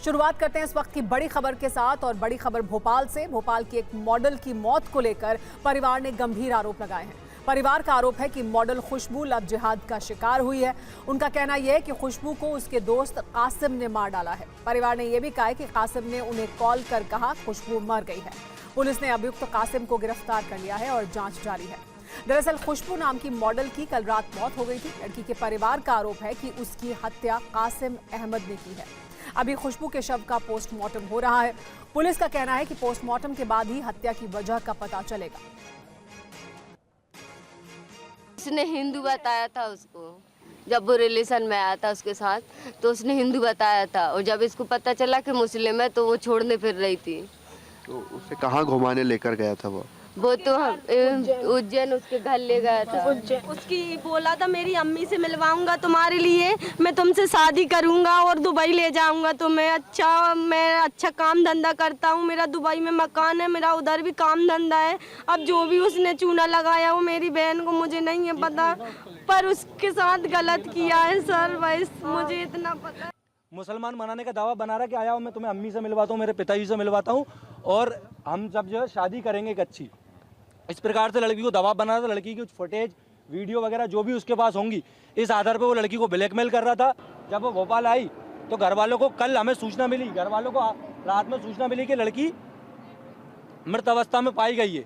शुरुआत करते हैं इस वक्त की बड़ी खबर के साथ और बड़ी खबर भोपाल से। भोपाल की एक मॉडल की मौत को लेकर परिवार ने गंभीर आरोप लगाए हैं। परिवार का आरोप है कि मॉडल खुशबू लव जिहाद का शिकार हुई है। उनका कहना यह है कि खुशबू को उसके दोस्त कासिम ने मार डाला है। परिवार ने यह भी कहा है कि कासिम ने उन्हें कॉल कर कहा खुशबू मर गई है। पुलिस ने अभियुक्त कासिम को गिरफ्तार कर लिया है और जांच जारी है। दरअसल खुशबू नाम की मॉडल की कल रात मौत हो गई थी। लड़की के परिवार का आरोप है कि उसकी हत्या कासिम अहमद ने की है। अभी खुशबू के शव का पोस्टमार्टम हो रहा है। पुलिस का कहना है कि पोस्टमार्टम के बाद ही हत्या की वजह का पता चलेगा। उसने हिंदू बताया था उसको, जब वो रिलेशन में आया था उसके साथ तो उसने हिंदू बताया था, और जब इसको पता चला कि मुस्लिम है तो वो छोड़ने फिर रही थी। तो उसे कहाँ घुमाने लेकर गया था वो तो उज्जैन उसके घर ले गया था। उसकी बोला था मेरी अम्मी से मिलवाऊंगा तुम्हारे लिए, मैं तुमसे शादी करूंगा और दुबई ले जाऊंगा। तो मैं अच्छा काम धंधा करता हूँ, मेरा दुबई में मकान है, मेरा उधर भी काम धंधा है। अब जो भी उसने चूना लगाया वो मेरी बहन को मुझे नहीं है पता, पर उसके साथ गलत किया है सर, बस मुझे इतना पता है। मुसलमान बनाने का दावा बना रहा कि आया हूँ मैं तुम्हें अम्मी से मिलवाता हूँ, मेरे पिताजी से मिलवाता हूँ और हम सब जो है शादी करेंगे एक अच्छी। इस प्रकार से लड़की को दबाव बना रहा था। लड़की की फुटेज वीडियो वगैरह जो भी उसके पास होंगी, इस आधार पर वो लड़की को ब्लैकमेल कर रहा था। जब वो भोपाल आई तो घर वालों को कल हमें सूचना मिली, घर वालों को रात में सूचना मिली कि लड़की मृत अवस्था में पाई गई है।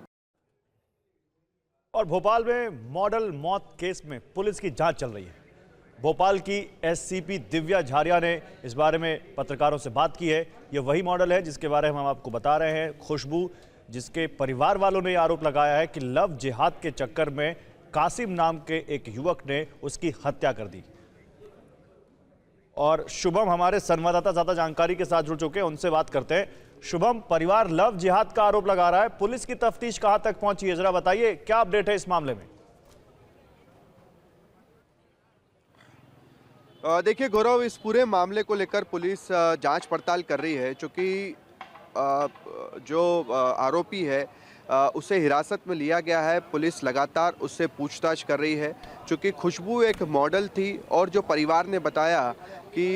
और भोपाल में मॉडल मौत केस में पुलिस की जांच चल रही है। भोपाल की एससीपी दिव्या झारिया ने इस बारे में पत्रकारों से बात की है। ये वही मॉडल है जिसके बारे में हम आपको बता रहे हैं, खुशबू, जिसके परिवार वालों ने आरोप लगाया है कि लव जिहाद के चक्कर में कासिम नाम के एक युवक ने उसकी हत्या कर दी। और शुभम हमारे संवाददाता ज्यादा जानकारी के साथ जुड़ चुके हैं, उनसे बात करते हैं। शुभम, परिवार लव जिहाद का आरोप लगा रहा है, पुलिस की तफ्तीश कहां तक पहुंची है, जरा बताइए क्या अपडेट है इस मामले में। देखिए गौरव, इस पूरे मामले को लेकर पुलिस जांच पड़ताल कर रही है। चूँकि जो आरोपी है उसे हिरासत में लिया गया है, पुलिस लगातार उससे पूछताछ कर रही है। चूँकि खुशबू एक मॉडल थी और जो परिवार ने बताया कि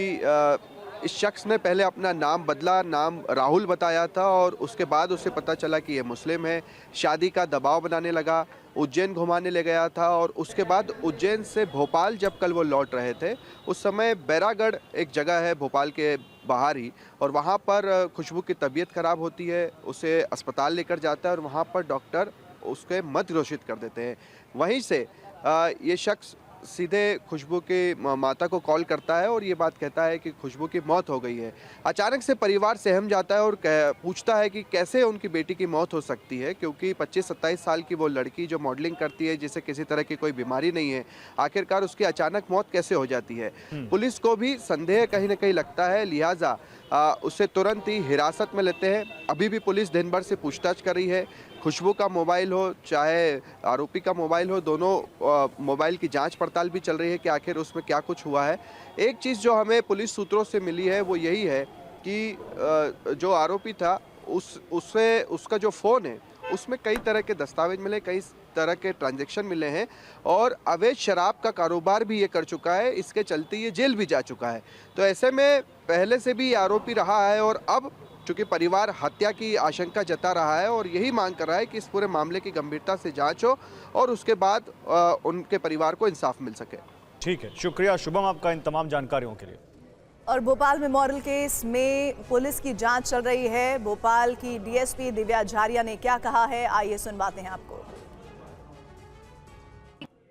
इस शख्स ने पहले अपना नाम बदला, नाम राहुल बताया था और उसके बाद उसे पता चला कि ये मुस्लिम है। शादी का दबाव बनाने लगा, उज्जैन घुमाने ले गया था और उसके बाद उज्जैन से भोपाल जब कल वो लौट रहे थे उस समय बैरागढ़ एक जगह है भोपाल के बाहर ही, और वहाँ पर खुशबू की तबीयत खराब होती है। उसे अस्पताल लेकर जाता है और वहाँ पर डॉक्टर उसके मत घोषित कर देते हैं। वहीं से ये शख्स सीधे खुशबू की माता को कॉल करता है और ये बात कहता है कि खुशबू की मौत हो गई है। अचानक से परिवार सहम जाता है और पूछता है कि कैसे उनकी बेटी की मौत हो सकती है, क्योंकि 25-27 साल की वो लड़की जो मॉडलिंग करती है, जिसे किसी तरह की कोई बीमारी नहीं है, आखिरकार उसकी अचानक मौत कैसे हो जाती है। पुलिस को भी संदेह कहीं ना कहीं लगता है, लिहाजा उसे तुरंत ही हिरासत में लेते हैं। अभी भी पुलिस दिन भर से पूछताछ कर रही है। खुशबू का मोबाइल हो चाहे आरोपी का मोबाइल हो, दोनों मोबाइल की जांच पड़ताल भी चल रही है कि आखिर उसमें क्या कुछ हुआ है। एक चीज़ जो हमें पुलिस सूत्रों से मिली है वो यही है कि जो आरोपी था उसका जो फ़ोन है उसमें कई तरह के दस्तावेज मिले, कई तरह के ट्रांजैक्शन मिले हैं और अवैध शराब का कारोबार भी ये कर चुका है। इसके चलते ये जेल भी जा चुका है। तो ऐसे में पहले से भी आरोपी रहा है और अब चूँकि परिवार हत्या की आशंका जता रहा है और यही मांग कर रहा है कि इस पूरे मामले की गंभीरता से जांच हो और उसके बाद उनके परिवार को इंसाफ मिल सके। ठीक है, शुक्रिया शुभम आपका इन तमाम जानकारियों के लिए। और भोपाल में मॉडल केस में पुलिस की जांच चल रही है। भोपाल की डीएसपी दिव्या झारिया ने क्या कहा है, आइए सुनवाते हैं आपको।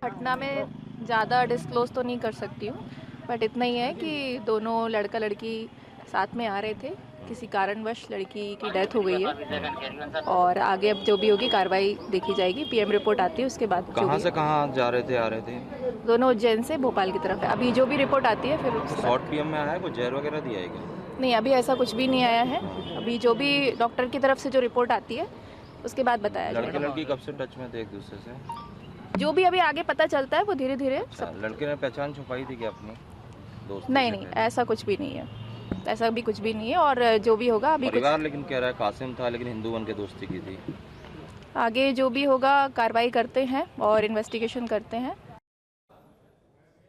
घटना में ज़्यादा डिस्क्लोज तो नहीं कर सकती हूँ, बट इतना ही है कि दोनों लड़का लड़की साथ में आ रहे थे, किसी कारणवश लड़की की डेथ हो गई है और आगे अब जो भी होगी कार्रवाई देखी जाएगी। पीएम रिपोर्ट आती है उसके बाद। कहाँ से कहाँ जा रहे थे, आ रहे थे? दोनों उज्जैन से भोपाल की तरफ है। अभी जो भी रिपोर्ट आती है फिर शॉर्ट पीएम में आया है, कुछ जहर वगैरह दिया है क्या? नहीं, अभी ऐसा कुछ भी नहीं आया है। अभी जो भी डॉक्टर की तरफ से जो रिपोर्ट आती है उसके बाद बताया जाएगा। लड़के लड़की कब से टच में थे एक दूसरे से? जो भी अभी आगे पता चलता है वो धीरे धीरे। लड़के ने पहचान छुपाई थी क्या अपनी दोस्त? नहीं, ऐसा कुछ भी नहीं है, ऐसा भी कुछ भी नहीं है। और जो भी होगा अभी परिवार लेकिन कह रहा है कासिम था, लेकिन हिंदू बन के दोस्ती की थी। आगे जो भी होगा कार्रवाई करते हैं और इन्वेस्टिगेशन करते हैं